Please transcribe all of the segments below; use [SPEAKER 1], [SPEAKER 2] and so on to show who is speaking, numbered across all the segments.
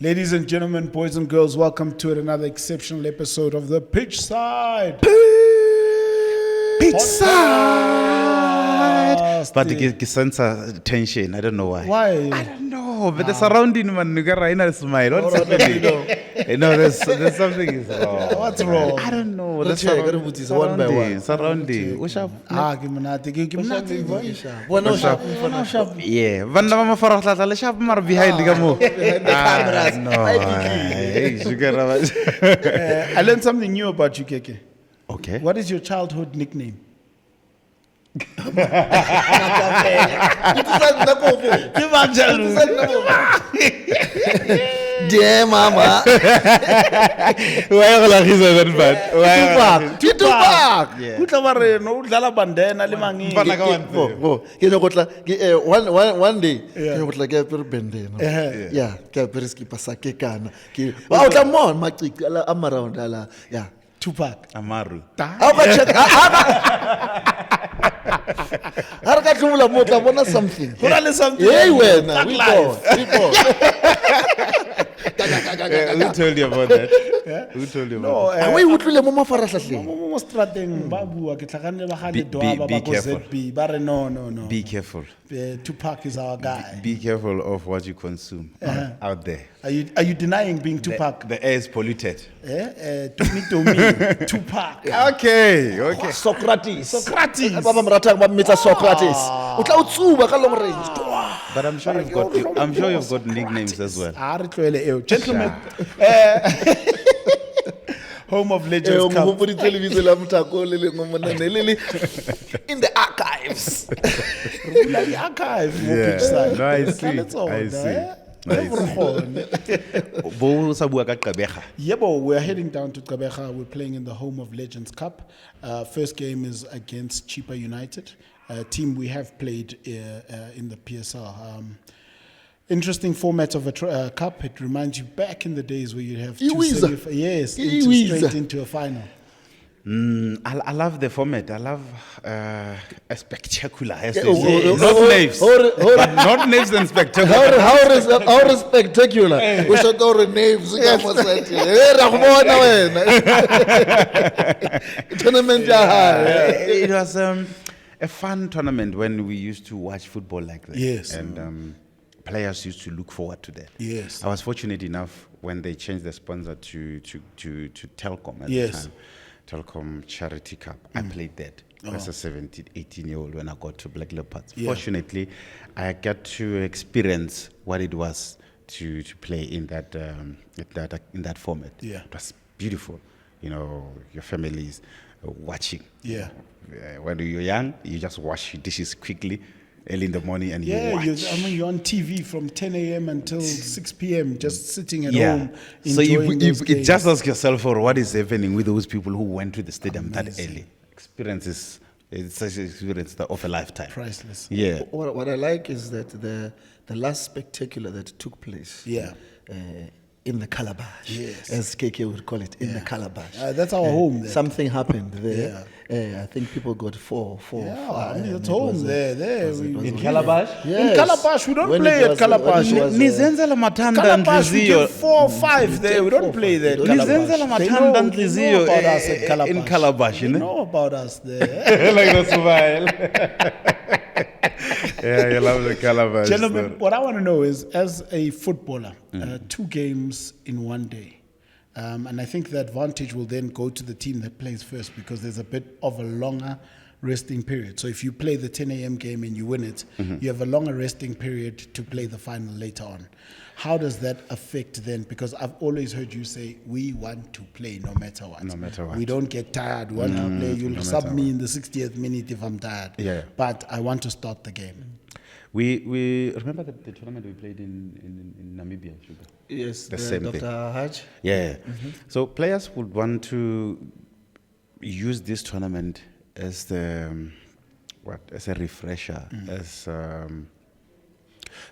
[SPEAKER 1] Ladies and gentlemen, boys and girls, welcome to another exceptional episode of the Pitchside.
[SPEAKER 2] Pitchside. But the sense tension. I don't know why.
[SPEAKER 1] Why?
[SPEAKER 2] I don't know. But the surrounding man, you got smile. What's happening? No, there's something is wrong.
[SPEAKER 1] What's wrong?
[SPEAKER 2] I don't know.
[SPEAKER 3] Let's check. Gotta put this one by one.
[SPEAKER 2] Surrounding. What's up?
[SPEAKER 1] Give me nothing.
[SPEAKER 2] Yeah. Vanda mama farahla la shap mar behind the gamo.
[SPEAKER 3] Behind the cameras.
[SPEAKER 2] No. Hey, Gqheberha.
[SPEAKER 1] I learned something new about you, Keke.
[SPEAKER 2] Okay.
[SPEAKER 1] What is your childhood nickname?
[SPEAKER 3] Dear mama.
[SPEAKER 2] Why are you laughing that bad?
[SPEAKER 3] Tupac. One day, I would like a bendena. Yeah, Gqheberha pasake kana. Out of mon, I'm around. Yeah,
[SPEAKER 1] Tupac.
[SPEAKER 2] Amaru.
[SPEAKER 3] How about check? Something. Hey, we go.
[SPEAKER 2] Who told you about that? Who told you about that?
[SPEAKER 3] We would really mama farashle.
[SPEAKER 2] Be careful.
[SPEAKER 1] Tupac is our guy.
[SPEAKER 2] Be careful of what you consume out there.
[SPEAKER 1] Are you denying being Tupac?
[SPEAKER 2] The air is polluted.
[SPEAKER 1] To me, Tupac.
[SPEAKER 2] Okay.
[SPEAKER 3] Socrates.
[SPEAKER 1] Baba
[SPEAKER 3] Mrata Mr. Socrates.
[SPEAKER 2] But I'm sure you've got nicknames as well.
[SPEAKER 1] Gentlemen, Home of Legends Cup.
[SPEAKER 3] In the archives.
[SPEAKER 1] The archive.
[SPEAKER 2] Yeah. No, I see.
[SPEAKER 1] We're heading down to Gqheberha. We're playing in the Home of Legends Cup. First game is against Gqheberha United, a team we have played in the PSL. Interesting format of a cup. It reminds you back in the days where you'd have straight into a final.
[SPEAKER 2] I love the format. I love a spectacular. Not Naves. Not Naves and spectacular.
[SPEAKER 3] How spectacular. We should go to Naves. Tournament.
[SPEAKER 2] It was a fun tournament when we used to watch football like that.
[SPEAKER 1] Yes.
[SPEAKER 2] And players used to look forward to that.
[SPEAKER 1] Yes.
[SPEAKER 2] I was fortunate enough when they changed the sponsor to Telkom at the time. Telkom Charity Cup. I played that as a 17, 18-year-old when I got to Black Leopards. Yeah. Fortunately, I got to experience what it was to play in that format.
[SPEAKER 1] Yeah.
[SPEAKER 2] It was beautiful. You know, your family is watching.
[SPEAKER 1] Yeah.
[SPEAKER 2] When you're young, you just wash your dishes quickly early in the morning and you watch.
[SPEAKER 1] You're on TV from 10 a.m. until 6 p.m. just sitting at home.
[SPEAKER 2] So you just ask yourself for what is happening with those people who went to the stadium that early. It's such an experience of a lifetime.
[SPEAKER 1] Priceless.
[SPEAKER 2] Yeah.
[SPEAKER 3] What I like is that the last spectacular that took place.
[SPEAKER 1] Yeah.
[SPEAKER 3] In the calabash, as KK would call it, in the calabash.
[SPEAKER 1] That's our home. There.
[SPEAKER 3] Something happened there. I think people got four.
[SPEAKER 1] It's home there.
[SPEAKER 2] In Calabash?
[SPEAKER 1] Yes. In Calabash, we don't play at Calabash. Calabash, we give 4 or 5 there. We don't play there at Calabash. They know about us at Calabash.
[SPEAKER 2] In Calabash,
[SPEAKER 1] you know about us there.
[SPEAKER 2] Like the smile. Yeah, you love the Calabash.
[SPEAKER 1] Gentlemen, what I want to know is, as a footballer, 2 games in one day. And I think the advantage will then go to the team that plays first because there's a bit of a longer resting period. So if you play the 10 a.m. game and you win it, you have a longer resting period to play the final later on. How does that affect then? Because I've always heard you say, we want to play no matter what.
[SPEAKER 2] No matter what.
[SPEAKER 1] We don't get tired. We want to play. You'll sub me in the 60th minute if I'm tired.
[SPEAKER 2] Yeah.
[SPEAKER 1] But I want to start the game.
[SPEAKER 2] We remember the tournament we played in Namibia, Shuga?
[SPEAKER 3] Yes,
[SPEAKER 2] the same
[SPEAKER 3] Dr.
[SPEAKER 2] thing.
[SPEAKER 3] Haj.
[SPEAKER 2] Yeah. So players would want to use this tournament as a refresher, as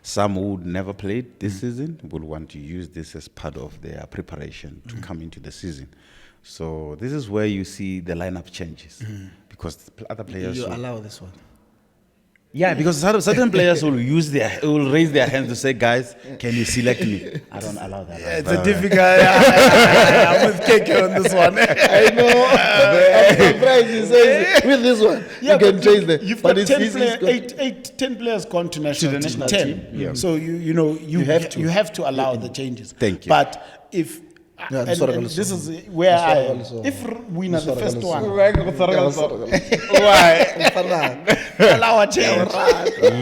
[SPEAKER 2] some who would never played this season would want to use this as part of their preparation to come into the season. So this is where you see the lineup changes because other players.
[SPEAKER 3] You allow this one?
[SPEAKER 2] Yeah, because certain players will raise their hands to say, guys, can you select me? I don't allow that.
[SPEAKER 1] Yeah, it's a difficult. I'm with KK on this one.
[SPEAKER 3] I know. I'm surprised he says with this one. You can change the.
[SPEAKER 1] You've
[SPEAKER 3] but
[SPEAKER 1] got
[SPEAKER 3] it's
[SPEAKER 1] 10 players gone to national team. 10.
[SPEAKER 2] Yeah.
[SPEAKER 1] So you have to allow the changes.
[SPEAKER 2] Thank you.
[SPEAKER 1] But if
[SPEAKER 3] Yeah,
[SPEAKER 1] and this is where I am. If we are the first one, why allow a change?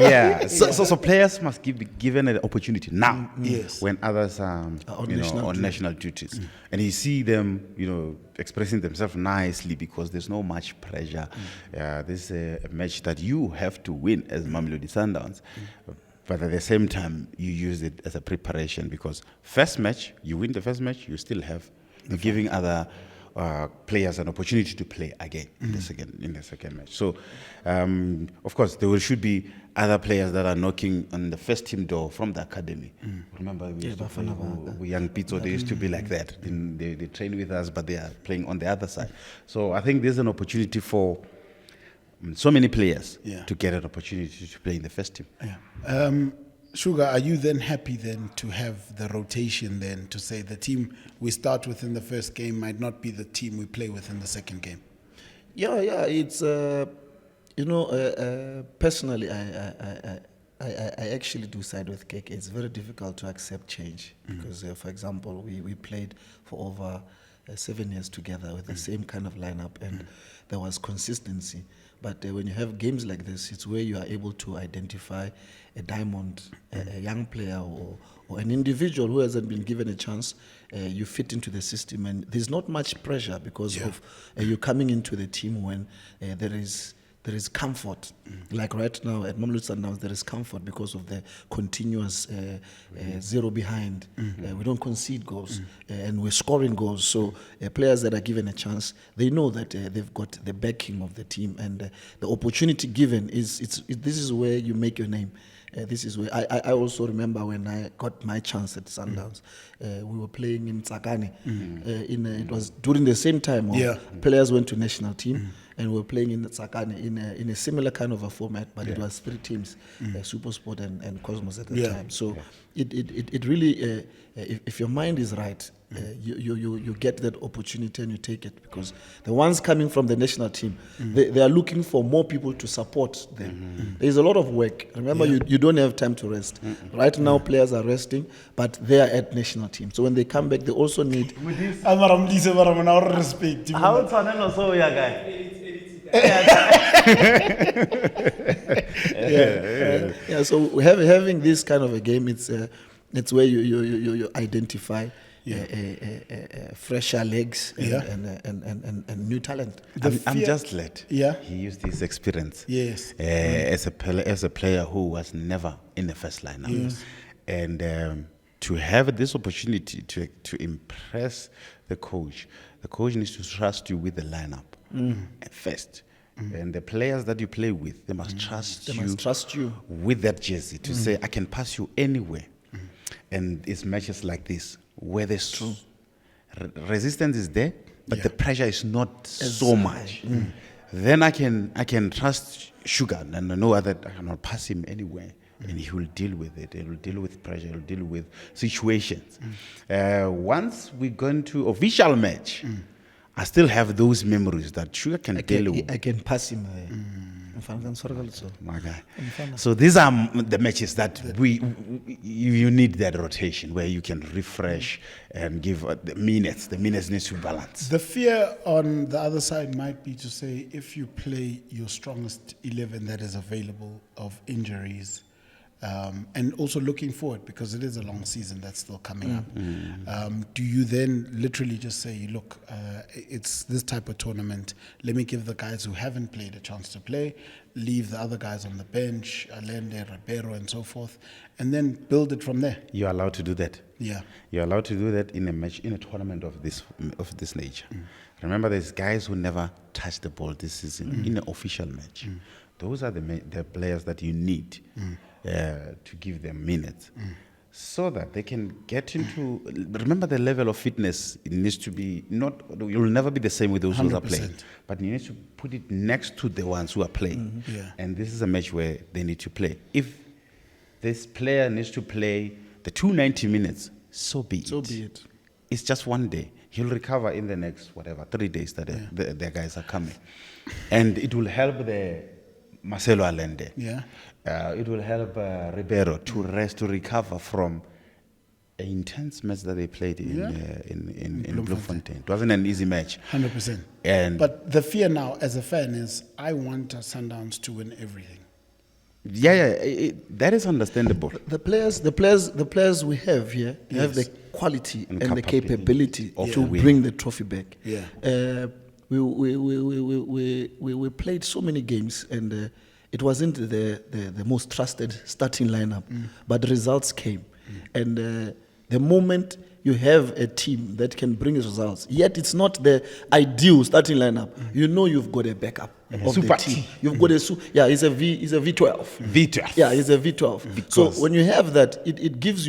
[SPEAKER 2] Yeah. So players must be given an opportunity now.
[SPEAKER 1] Yes.
[SPEAKER 2] When others are on national duties, and you see them, expressing themselves nicely because there's no much pressure. This is a match that you have to win as Mamelodi Sundowns. But at the same time, you use it as a preparation because first match, you win the first match, you still have giving other players an opportunity to play again in the second match. So, of course, there should be other players that are knocking on the first team door from the academy. Remember, we used to play with young people. They used to be like that. They train with us, but they are playing on the other side. So I think there's an opportunity for so many players to get an opportunity to play in the first team.
[SPEAKER 1] Shuga, are you then happy then to have the rotation then to say the team we start with in the first game might not be the team we play with in the second game?
[SPEAKER 3] Yeah. It's personally, I actually do side with KK. It's very difficult to accept change because, for example, we played for over 7 years together with the same kind of lineup, and there was consistency. But when you have games like this, it's where you are able to identify a diamond, a young player or an individual who hasn't been given a chance. You fit into the system, and there's not much pressure because of you coming into the team when there is comfort. Like right now at Mamelodi Sundowns, there is comfort because of the continuous zero behind. We don't concede goals, and we're scoring goals. So players that are given a chance, they know that they've got the backing of the team, and the opportunity given is this is where you make your name. This is where I also remember when I got my chance at Sundowns. We were playing in Tsakane. It was during the same time players went to national team, and we were playing in Tsakane in a similar kind of a format, but it was 3 teams, SuperSport and Cosmos at the time. So it really, if your mind is right, you get that opportunity and you take it, because the ones coming from the national team, they are looking for more people to support them. There's a lot of work. Remember, you don't have time to rest. Right now, players are resting, but they are at national team. So when they come back, they also need. So having this kind of a game, it's where you identify fresher legs and new talent.
[SPEAKER 2] I'm just glad he used his experience as a player who was never in the first lineup, and to have this opportunity to impress the coach. The coach needs to trust you with the lineup at first. And the players that you play with, they must trust you with that jersey to say, I can pass you anywhere. And it's matches like this where the resistance is there, but the pressure is not so much. Then I can trust Shuga and know that I cannot pass him anywhere. And he will deal with it. He will deal with pressure. He will deal with situations. Once we go into official match, I still have those memories that Shuga can deal with.
[SPEAKER 3] I can pass him.
[SPEAKER 2] My guy. So these are the matches that you need that rotation where you can refresh and give the minutes. The minutes needs to balance.
[SPEAKER 1] The fear on the other side might be to say, if you play your strongest 11 that is available of injuries, and also looking forward, because it is a long season that's still coming up. Do you then literally just say, look, it's this type of tournament, let me give the guys who haven't played a chance to play, leave the other guys on the bench, Allende, Ribeiro, and so forth, and then build it from there?
[SPEAKER 2] You're allowed to do that.
[SPEAKER 1] Yeah.
[SPEAKER 2] You're allowed to do that in a match, in a tournament of this nature. Remember, there's guys who never touched the ball this season in an official match. Those are the players that you need to give them minutes. so that they can get into. Remember, the level of fitness, it needs to be not. You'll never be the same with those who are playing, but you need to put it next to the ones who are playing. And this is a match where they need to play. If this player needs to play the 290 minutes, so be it.
[SPEAKER 3] So be it.
[SPEAKER 2] It's just one day. He'll recover in the next 3 days that the guys are coming, and it will help the Marcelo Allende. It will help Ribeiro to rest, to recover from an intense match that they played in Bloemfontein. It wasn't an easy match.
[SPEAKER 1] 100%. But the fear now, as a fan, is I want Sundowns to win everything.
[SPEAKER 2] That is understandable.
[SPEAKER 3] The players we have here have the quality and the capability to bring the trophy back. We played so many games, and it wasn't the most trusted starting lineup, but the results came. And the moment you have a team that can bring results, yet it's not the ideal starting lineup, you know you've got a backup of
[SPEAKER 2] super
[SPEAKER 3] the team. You've got it's a V12.
[SPEAKER 2] V12.
[SPEAKER 3] Yeah, it's a V12.
[SPEAKER 2] Because
[SPEAKER 3] so when you have that, it gives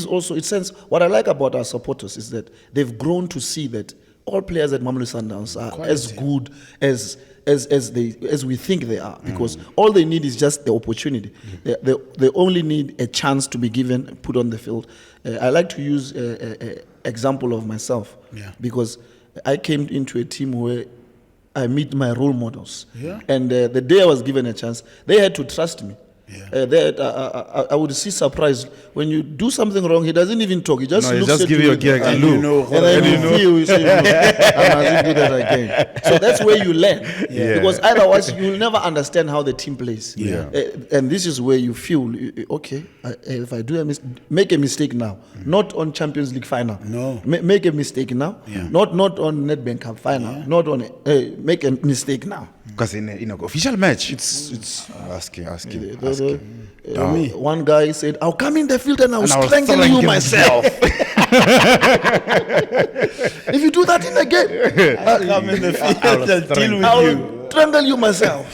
[SPEAKER 3] also, it sends, what I like about our supporters is that they've grown to see that all players at Mamelodi Sundowns are as good as we think they are, because all they need is just the opportunity. They only need a chance to be given, put on the field. I like to use an example of myself, because I came into a team where I meet my role models, and the day I was given a chance, they had to trust me. I would see surprise when you do something wrong. He doesn't even talk. He just looks at
[SPEAKER 2] give you a gear
[SPEAKER 3] and then you feel you say, I must do that again. So that's where you learn, because otherwise you will never understand how the team plays. And this is where you feel okay. If I do make a mistake now, not on Champions League final.
[SPEAKER 1] No,
[SPEAKER 3] make a mistake now. Not on Nedbank Cup final. Not on make a mistake now.
[SPEAKER 2] Because in an official match, it's asking.
[SPEAKER 3] One guy said, "I'll come in the field and I'll strangle you myself." If you do that in the game,
[SPEAKER 1] I'll come in the field and deal with you.
[SPEAKER 3] I'll strangle you myself.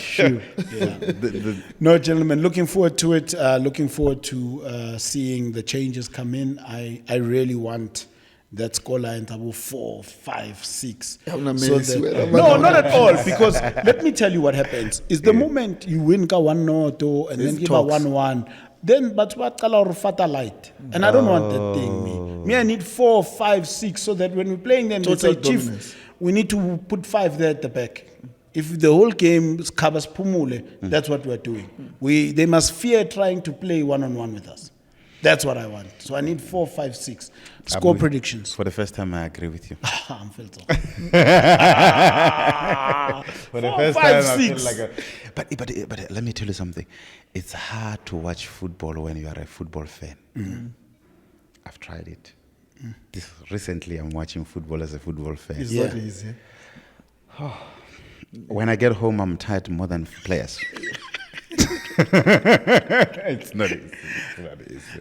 [SPEAKER 1] No, gentlemen, looking forward to it. Looking forward to seeing the changes come in. I really want that scoreline double 4, 5, 6.
[SPEAKER 3] No,
[SPEAKER 1] not at all. Because let me tell you what happens. Is the moment you win 1-0 and then give a 1-1, then but what color fata light, and I don't want that thing. Me, I need 4, 5, 6, so that when we're playing them, it's a chief. We need to put 5 there at the back. If the whole game covers Pumule, that's what we're doing. They must fear trying to play 1-on-1 with us. That's what I want. So I need 4, 5, 6. Score predictions.
[SPEAKER 2] For the first time, I agree with you.
[SPEAKER 1] I'm felt so.
[SPEAKER 2] For the first time, I feel like but let me tell you something. It's hard to watch football when you are a football fan. I've tried it. Recently, I'm watching football as a football fan.
[SPEAKER 3] It's not easy.
[SPEAKER 2] When I get home, I'm tired more than players. It's not easy.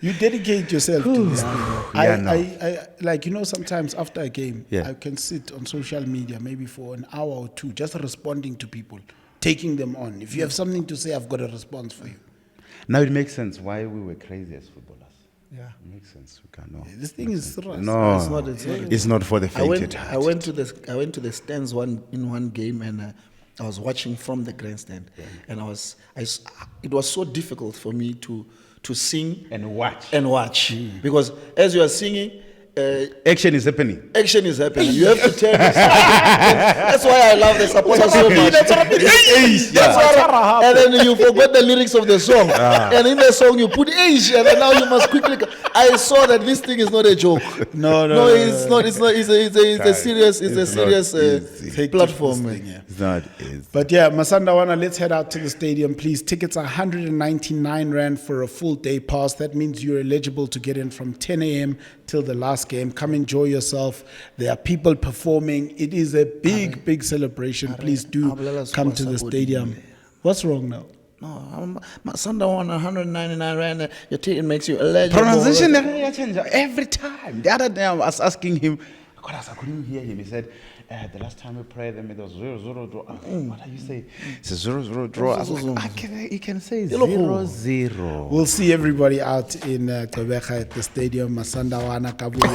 [SPEAKER 1] You dedicate yourself to this. I like, sometimes after a game, I can sit on social media maybe for an hour or two, just responding to people, taking them on. If you have something to say, I've got a response for you.
[SPEAKER 2] Now it makes sense why we were crazy as footballers.
[SPEAKER 3] Yeah,
[SPEAKER 2] it makes sense. We can know.
[SPEAKER 1] This thing is serious.
[SPEAKER 2] No,
[SPEAKER 3] it's not
[SPEAKER 2] for the faint.
[SPEAKER 3] I went to the stands in one game, and I was watching from the grandstand, and it was so difficult for me to sing
[SPEAKER 2] and watch
[SPEAKER 3] because as you are singing,
[SPEAKER 2] action is happening.
[SPEAKER 3] You have to tell me. That's why I love the supporters so much. And then you forget the lyrics of the song, and in the song you put H, and then now you must quickly. I saw that this thing is not a joke. No, it's not. It's a serious platform.
[SPEAKER 2] It's not.
[SPEAKER 1] But Masandawana, let's head out to the stadium, please. Tickets are 199 Rand for a full day pass. That means you're eligible to get in from 10 a.m. till the last game. Come enjoy yourself. There are people performing. It is a big celebration. Please do come to the stadium. What's wrong now?
[SPEAKER 3] No, Sundowns 199 Rand. Your ticket makes you eligible.
[SPEAKER 2] Pronunciation every time. The other day I was asking him, because I couldn't hear him. He said, The last time we played them, it was 0-0 draw. What are you saying? It's a 0-0 draw. I was like, you can say 0-0.
[SPEAKER 1] We'll see everybody out in Gqheberha at the stadium. Masanda wana kabulu.